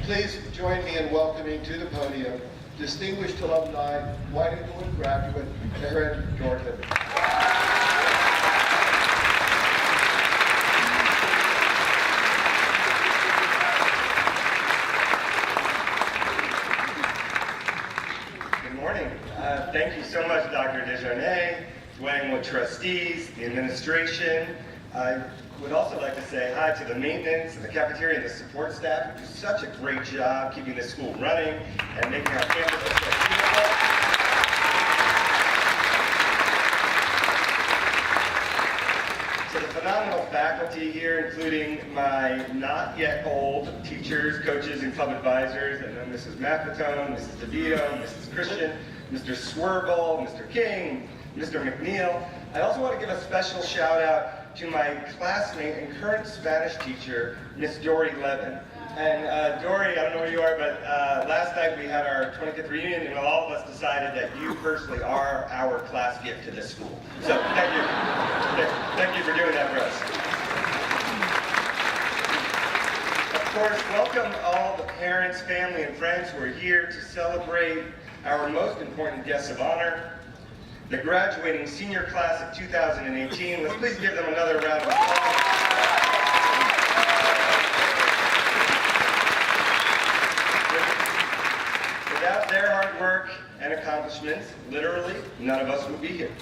Please join me in welcoming to the podium distinguished alumni, White Englewood graduate, Aaron Dworkin. Good morning. Thank you so much, Dr. Desjardins, White Englewood trustees, the administration. I would also like to say hi to the maintenance and the cafeteria and the support staff who do such a great job keeping this school running and making our campus so beautiful. To the phenomenal faculty here, including my not yet old teachers, coaches, and club advisors. I know Mrs. Maffetone, Mrs. DeVito, Mrs. Christian, Mr. Swerble, Mr. King, Mr. McNeil. I also want to give a special shout out to my classmate and current Spanish teacher, Miss Dory Levin. And Dory, I don't know where you are, but last night we had our 25th reunion, and all of us decided that you personally are our class gift to this school. So thank you. Thank you for doing that for us. Of course, welcome all the parents, family, and friends who are here to celebrate our most important guests of honor, the graduating senior class of 2018. Let's please give them another round of applause. Without their hard work and accomplishments, literally, none of us would be here.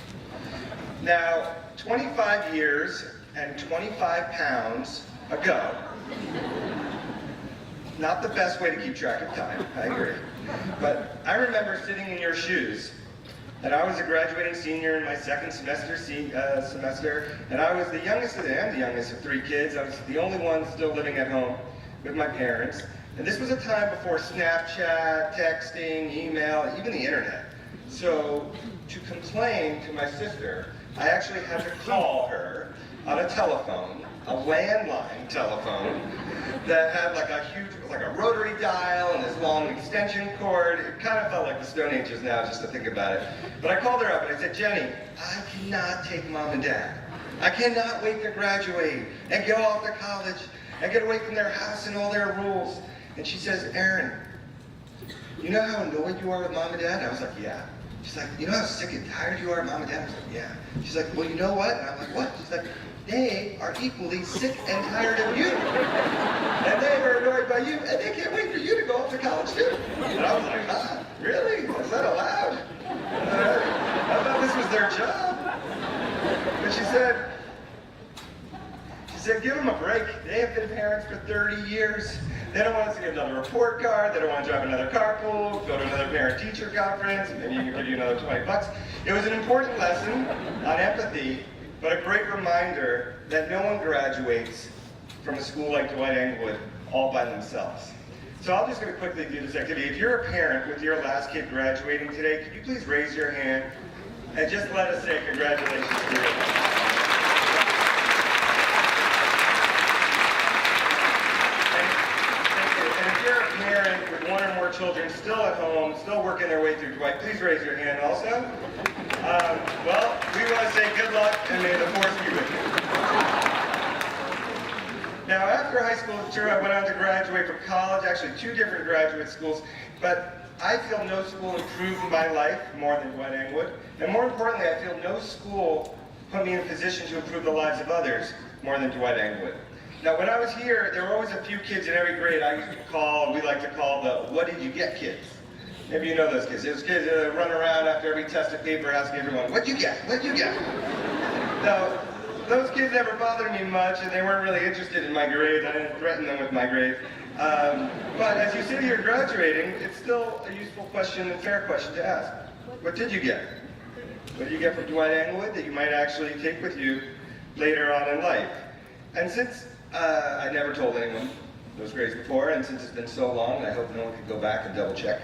Now, 25 years and 25 pounds ago, not the best way to keep track of time, I agree. But I remember sitting in your shoes. And I was a graduating senior in my second semester, and I was the youngest, and I am the youngest of 3 kids. I was the only one still living at home with my parents. And this was a time before Snapchat, texting, email, even the internet. So to complain to my sister, I actually had to call her on a telephone, a landline telephone, that had like a huge, like a rotary dial and this long extension cord. It kind of felt like the Stone Ages now, just to think about it. But I called her up and I said, Jenny, I cannot take mom and dad. I cannot wait to graduate and go off to college and get away from their house and all their rules. And she says, Aaron, you know how annoyed you are with mom and dad? And I was like, yeah. She's like, you know how sick and tired you are of mom and dad? I was like, yeah. She's like, well, you know what? And I'm like, what? She's like, they are equally sick and tired of you. And they are annoyed by you, and they can't wait for you to go off to college too. And I was like, huh? Really? Is that allowed? I thought this was their job. But she said, give them a break. They have been parents for 30 years. They don't want us to get another report card. They don't want to drive another carpool, go to another parent-teacher conference, maybe you can give you another 20 bucks. It was an important lesson on empathy, but a great reminder that no one graduates from a school like Dwight Englewood all by themselves. So I'm just going to quickly do this activity. If you're a parent with your last kid graduating today, could you please raise your hand and just let us say congratulations to you. Parent with 1 or more children still at home, still working their way through Dwight, please raise your hand also. Well, we want to say good luck and may the force be with you. Now, after high school, sure, I went on to graduate from college, actually 2 different graduate schools, but I feel no school improved my life more than Dwight Englewood, and more importantly, I feel no school put me in a position to improve the lives of others more than Dwight Englewood. Now, when I was here, there were always a few kids in every grade I used to call, we like to call the what did you get kids. Maybe you know those kids. Those kids run around after every test of paper asking everyone, what'd you get? What'd you get? Now, those kids never bothered me much, and they weren't really interested in my grades. I didn't threaten them with my grades. But as you sit here graduating, it's still a useful question and fair question to ask. What did you get? What did you get from Dwight Englewood that you might actually take with you later on in life? And since I never told anyone those grades before, and since it's been so long, I hope no one can go back and double check.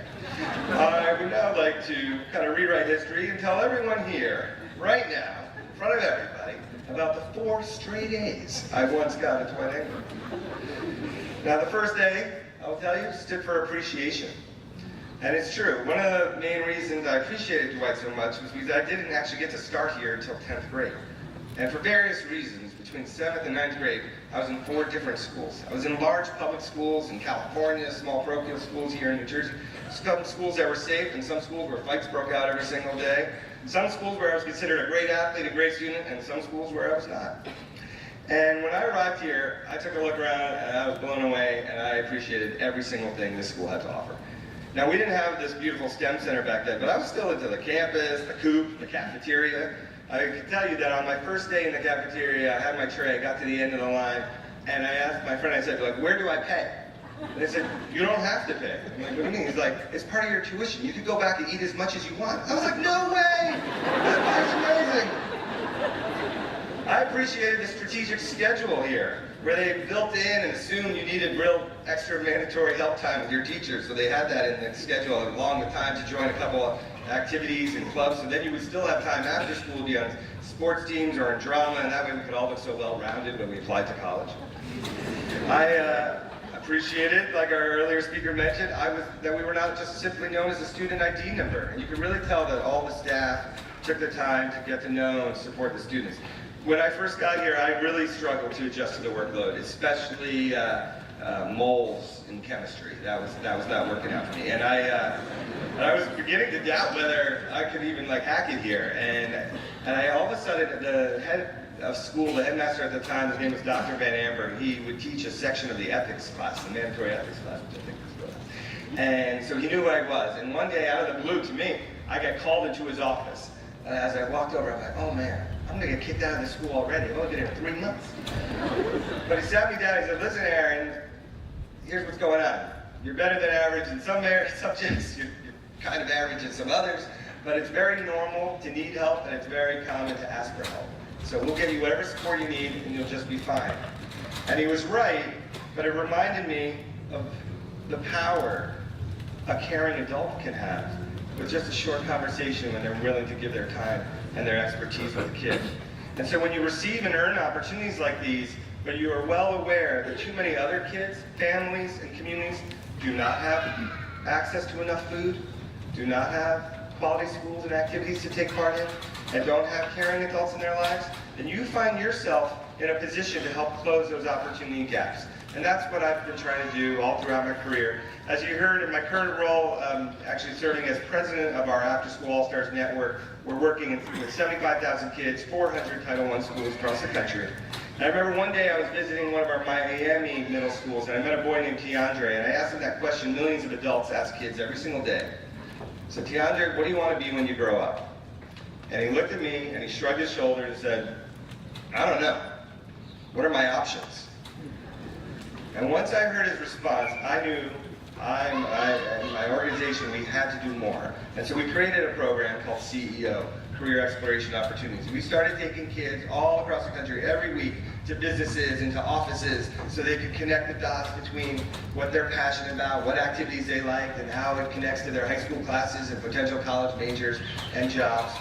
I would now like to kind of rewrite history and tell everyone here, right now, in front of everybody, about the 4 straight A's I once got at Dwight Englewood. Now, the first A, I'll tell you, stood for appreciation. And it's true. One of the main reasons I appreciated Dwight so much was because I didn't actually get to start here until 10th grade. And for various reasons, between 7th and 9th grade, I was in 4 different schools. I was in large public schools in California, small parochial schools here in New Jersey, some schools that were safe, and some schools where fights broke out every single day. Some schools where I was considered a great athlete, a great student, and some schools where I was not. And when I arrived here, I took a look around and I was blown away, and I appreciated every single thing this school had to offer. Now, we didn't have this beautiful STEM center back then, but I was still into the campus, the coop, the cafeteria. I can tell you that on my first day in the cafeteria, I had my tray, got to the end of the line, and I asked my friend, I said, like, where do I pay? And they said, you don't have to pay. I'm like, what do you mean? He's like, it's part of your tuition. You could go back and eat as much as you want. I was like, no way! That's amazing! I appreciated the strategic schedule here, where they built in and assumed you needed real extra mandatory help time with your teachers, so they had that in the schedule along with time to join a couple of activities and clubs, so then you would still have time after school to be on sports teams or in drama, and that way we could all look so well-rounded when we applied to college. I appreciated, like our earlier speaker mentioned, that we were not just simply known as a student ID number, and you could really tell that all the staff took the time to get to know and support the students. When I first got here, I really struggled to adjust to the workload, especially moles in chemistry. That was not working out for me, and I was beginning to doubt whether I could even hack it here. And I all of a sudden, the head of school, the headmaster at the time, his name was Dr. Van Amber. He would teach a section of the ethics class, the mandatory ethics class, which I think was good. And so he knew who I was. And one day, out of the blue, to me, I got called into his office. And as I walked over, I'm like, oh man, I'm gonna get kicked out of this school already. I've only been here 3 months. But he sat me down, he said, listen, Aaron, here's what's going on. You're better than average in some subjects, you're kind of average in some others, but it's very normal to need help, and it's very common to ask for help. So we'll give you whatever support you need, and you'll just be fine. And he was right, but it reminded me of the power a caring adult can have with just a short conversation when they're willing to give their time and their expertise with a kid. And so when you receive and earn opportunities like these, but you are well aware that too many other kids, families, and communities do not have access to enough food, do not have quality schools and activities to take part in, and don't have caring adults in their lives, then you find yourself in a position to help close those opportunity gaps. And that's what I've been trying to do all throughout my career. As you heard, in my current role, actually serving as president of our After School All-Stars Network, we're working with 75,000 kids, 400 Title I schools across the country. And I remember one day I was visiting one of our Miami middle schools, and I met a boy named Tiandre, and I asked him that question millions of adults ask kids every single day. So, Tiandre, what do you want to be when you grow up? And he looked at me, and he shrugged his shoulders and said, I don't know. What are my options? And once I heard his response, I knew and my organization, we had to do more. And so we created a program called CEO, Career Exploration Opportunities. We started taking kids all across the country every week to businesses and to offices so they could connect the dots between what they're passionate about, what activities they liked, and how it connects to their high school classes and potential college majors and jobs.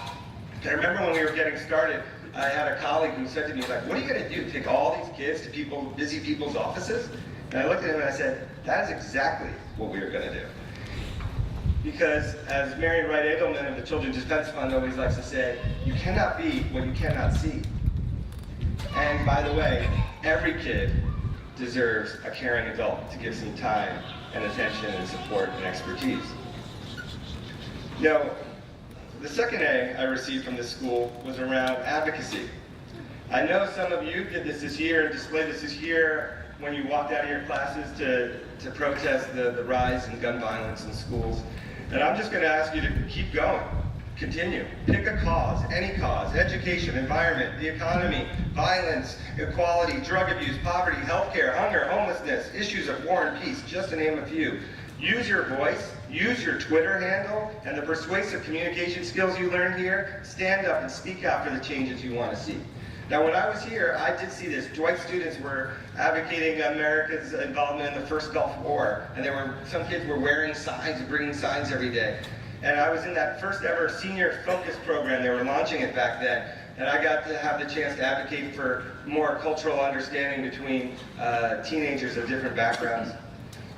And I remember when we were getting started, I had a colleague who said to me, like, what are you going to do? Take all these kids to busy people's offices? And I looked at him and I said, that is exactly what we are going to do. Because as Marion Wright Edelman of the Children's Defense Fund always likes to say, you cannot be what you cannot see. And by the way, every kid deserves a caring adult to give some time and attention and support and expertise. Now, the second A I received from this school was around advocacy. I know some of you did this year and displayed this year when you walked out of your classes to protest the rise in gun violence in schools. And I'm just going to ask you to keep going. Continue. Pick a cause, any cause, education, environment, the economy, violence, equality, drug abuse, poverty, healthcare, hunger, homelessness, issues of war and peace, just to name a few. Use your voice, use your Twitter handle, and the persuasive communication skills you learned here. Stand up and speak out for the changes you want to see. Now, when I was here, I did see this. Dwight students were advocating America's involvement in the first Gulf War, and some kids were wearing signs and bringing signs every day. And I was in that first ever senior focus program. They were launching it back then. And I got to have the chance to advocate for more cultural understanding between teenagers of different backgrounds.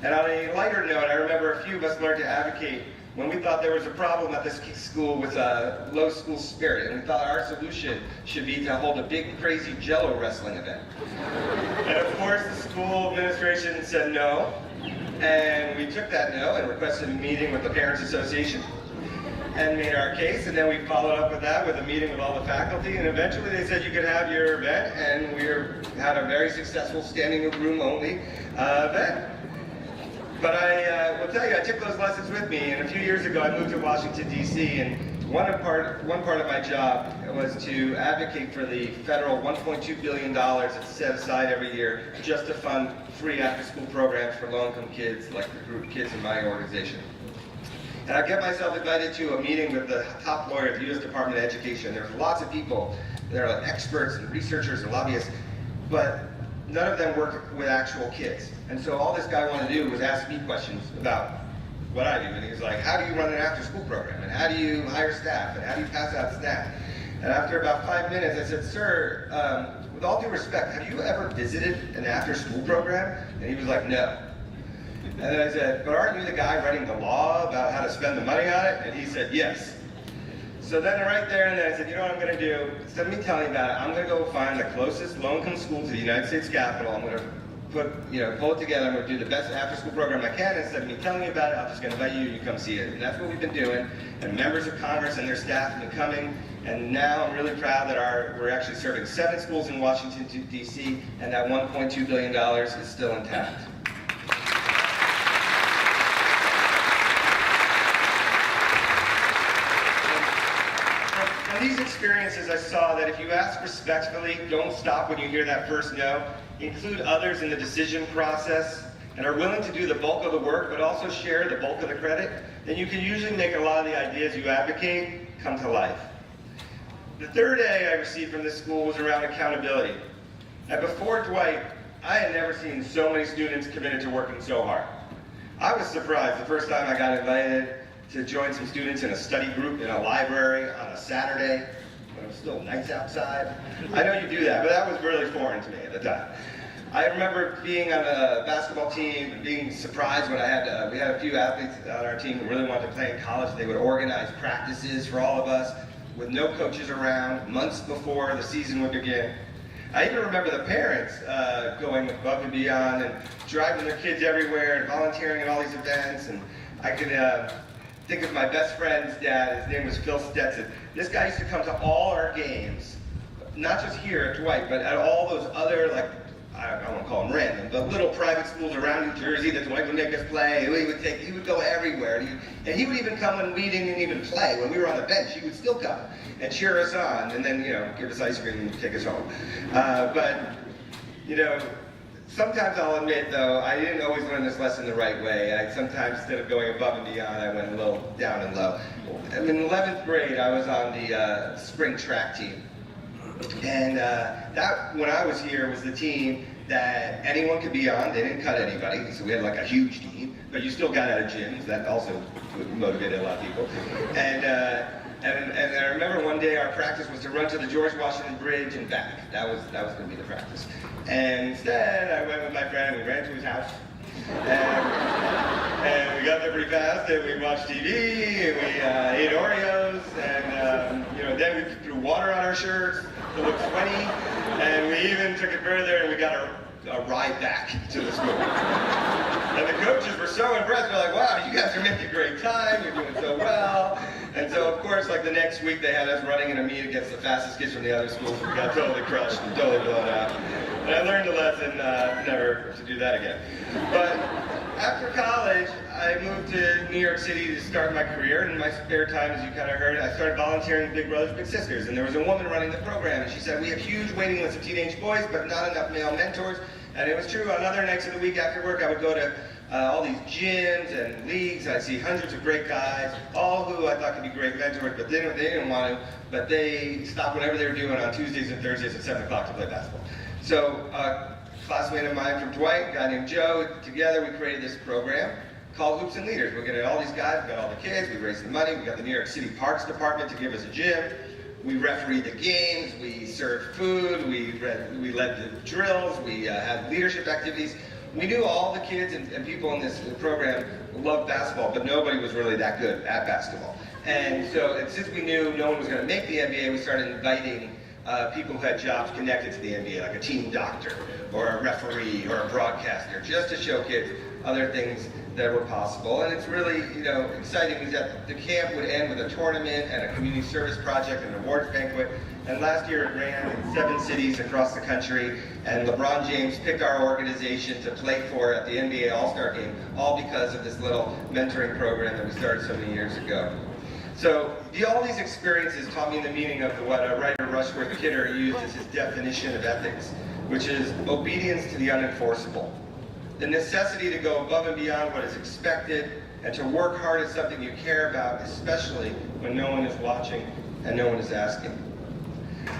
And on a lighter note, I remember a few of us learned to advocate when we thought there was a problem at this school with a low school spirit, and we thought our solution should be to hold a big, crazy Jello wrestling event. And of course, the school administration said no, and we took that no and requested a meeting with the Parents Association and made our case, and then we followed up with that with a meeting with all the faculty, and eventually they said you could have your event, and we had a very successful standing room only event. But I will tell you, I took those lessons with me, and a few years ago I moved to Washington, D.C., and one part of my job was to advocate for the federal $1.2 billion that's set aside every year just to fund free after-school programs for low-income kids, like the group kids in my organization. And I get myself invited to a meeting with the top lawyer at the U.S. Department of Education. There's lots of people, there are experts and researchers and lobbyists, but none of them work with actual kids. And so all this guy wanted to do was ask me questions about what I do. And he was like, how do you run an after-school program? And how do you hire staff? And how do you pass out staff? And after about 5 minutes, I said, sir, with all due respect, have you ever visited an after-school program? And he was like, no. And then I said, but aren't you the guy writing the law about how to spend the money on it? And he said, yes. So then right there and then I said, you know what I'm going to do? Instead of me telling you about it, I'm going to go find the closest low-income school to the United States Capitol. I'm going to pull it together. I'm going to do the best after-school program I can. Instead of me telling you about it, I'm just going to invite you and you come see it. And that's what we've been doing. And members of Congress and their staff have been coming. And now I'm really proud that we're actually serving 7 schools in Washington, D.C., and that $1.2 billion is still intact. From these experiences, I saw that if you ask respectfully, don't stop when you hear that first no, include others in the decision process, and are willing to do the bulk of the work, but also share the bulk of the credit, then you can usually make a lot of the ideas you advocate come to life. The third A I received from this school was around accountability. And before Dwight, I had never seen so many students committed to working so hard. I was surprised the first time I got invited to join some students in a study group in a library on a Saturday when it was still nice outside. I know you do that, but that was really foreign to me at the time. I remember being on a basketball team and being surprised when we had a few athletes on our team who really wanted to play in college. They would organize practices for all of us with no coaches around months before the season would begin. I even remember the parents going above and beyond and driving their kids everywhere and volunteering at all these events. And I could think of my best friend's dad. His name was Phil Stetson. This guy used to come to all our games, not just here at Dwight, but at all those other, like, I don't want to call them random, but little private schools around New Jersey that Dwight would make us play. He would go everywhere. And he would even come when we didn't even play. When we were on the bench, he would still come and cheer us on, and then, give us ice cream and take us home. Sometimes I'll admit, though, I didn't always learn this lesson the right way. Sometimes, instead of going above and beyond, I went a little down and low. In 11th grade, I was on the spring track team. And that, when I was here, was the team that anyone could be on. They didn't cut anybody, so we had like a huge team. But you still got out of gyms. That also motivated a lot of people. And I remember one day our practice was to run to the George Washington Bridge and back. That was going to be the practice. And instead, I went with my friend and we ran to his house. And we got there pretty fast and we watched TV and we ate Oreos and then we threw water on our shirts to look sweaty. And we even took it further and we got a ride back to the school. And the coaches were so impressed. They're like, wow, you guys are making a great time. You're doing so well. And so, of course, like the next week, they had us running in a meet against the fastest kids from the other schools. We got totally crushed and totally blown out. And I learned a lesson never to do that again. But after college, I moved to New York City to start my career. And in my spare time, as you kind of heard, I started volunteering with Big Brothers Big Sisters. And there was a woman running the program. And she said, we have huge waiting lists of teenage boys, but not enough male mentors. And it was true. On other nights of the week after work, I would go to all these gyms and leagues. I'd see hundreds of great guys, all who I thought could be great mentors, but they didn't want to. But they stopped whatever they were doing on Tuesdays and Thursdays at 7 o'clock to play basketball. So a classmate of mine from Dwight, a guy named Joe, together we created this program called Hoops and Leaders. We get all these guys, we got all the kids, we raised the money, we got the New York City Parks Department to give us a gym. We refereed the games, we served food, we led the drills, we had leadership activities, we knew all the kids and people in this program loved basketball, but nobody was really that good at basketball. And so since we knew no one was going to make the NBA, we started inviting people who had jobs connected to the NBA, like a team doctor, or a referee, or a broadcaster, just to show kids other things that were possible. And it's really, exciting is that the camp would end with a tournament and a community service project and an awards banquet. And last year it ran in 7 cities across the country, and LeBron James picked our organization to play for at the NBA All-Star Game, all because of this little mentoring program that we started so many years ago. So all these experiences taught me the meaning of what writer Rushworth Kidder used as his definition of ethics, which is obedience to the unenforceable. The necessity to go above and beyond what is expected and to work hard at something you care about, especially when no one is watching and no one is asking.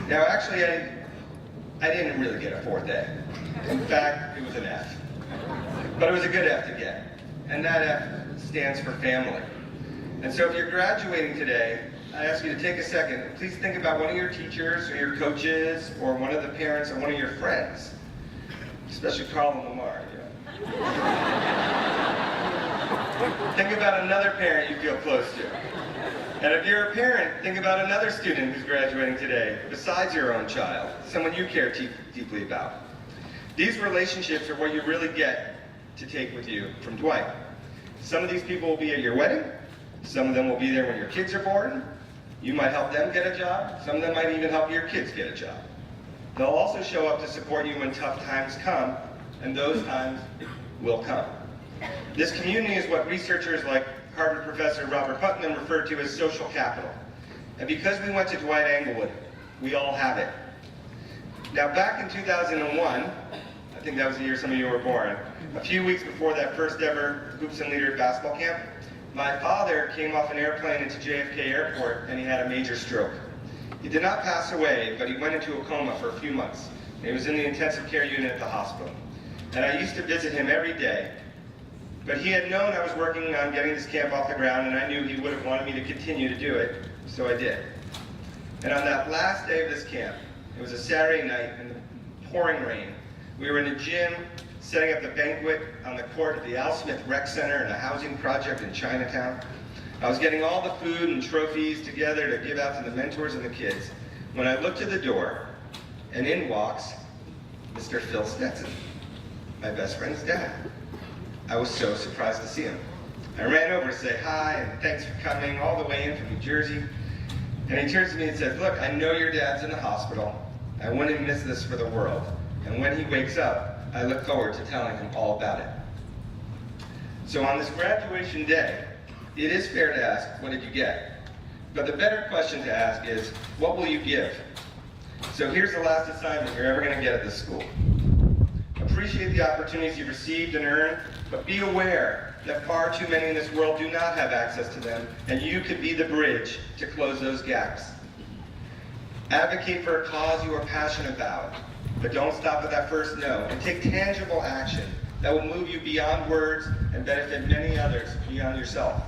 Now actually, I didn't really get a 4th A. In fact, it was an F. But it was a good F to get. And that F stands for family. And so if you're graduating today, I ask you to take a second. Please think about one of your teachers or your coaches or one of the parents or one of your friends, especially Carl and Lamar. Think about another parent you feel close to. And if you're a parent, think about another student who's graduating today, besides your own child, someone you care deeply about. These relationships are what you really get to take with you from Dwight. Some of these people will be at your wedding. Some of them will be there when your kids are born. You might help them get a job. Some of them might even help your kids get a job. They'll also show up to support you when tough times come, and those times will come. This community is what researchers like Harvard professor Robert Putnam referred to as social capital. And because we went to Dwight Englewood, we all have it. Now back in 2001, I think that was the year some of you were born, a few weeks before that first ever Hoops and Leader basketball camp, my father came off an airplane into JFK Airport and he had a major stroke. He did not pass away, but he went into a coma for a few months. And he was in the intensive care unit at the hospital. And I used to visit him every day. But he had known I was working on getting this camp off the ground, and I knew he would have wanted me to continue to do it, so I did. And on that last day of this camp, it was a Saturday night in the pouring rain, we were in the gym setting up the banquet on the court at the Al Smith Rec Center in a housing project in Chinatown. I was getting all the food and trophies together to give out to the mentors and the kids when I looked to the door, and in walks Mr. Phil Stetson, my best friend's dad. I was so surprised to see him. I ran over to say hi and thanks for coming all the way in from New Jersey. And he turns to me and says, look, I know your dad's in the hospital. I wouldn't miss this for the world. And when he wakes up, I look forward to telling him all about it. So on this graduation day, it is fair to ask, what did you get? But the better question to ask is, what will you give? So here's the last assignment you're ever going to get at this school. Appreciate the opportunities you've received and earned, but be aware that far too many in this world do not have access to them, and you could be the bridge to close those gaps. Advocate for a cause you are passionate about, but don't stop at that first no, and take tangible action that will move you beyond words and benefit many others beyond yourself.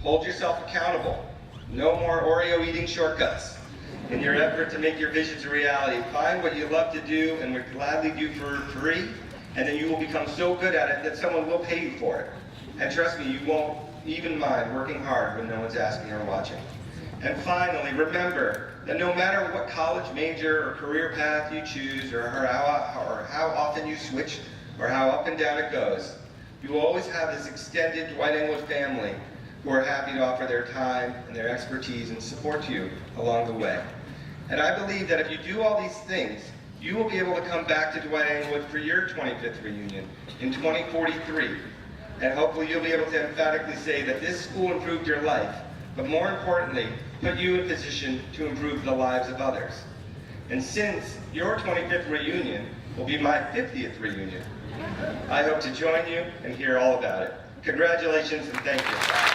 Hold yourself accountable. No more Oreo eating shortcuts. In your effort to make your visions a reality, find what you love to do and would gladly do for free, and then you will become so good at it that someone will pay you for it. And trust me, you won't even mind working hard when no one's asking or watching. And finally, remember that no matter what college major or career path you choose, or how often you switch, or how up and down it goes, you will always have this extended Dwight Englewood family who are happy to offer their time and their expertise and support you along the way. And I believe that if you do all these things, you will be able to come back to Dwight Englewood for your 25th reunion in 2043. And hopefully you'll be able to emphatically say that this school improved your life, but more importantly, put you in position to improve the lives of others. And since your 25th reunion will be my 50th reunion, I hope to join you and hear all about it. Congratulations and thank you.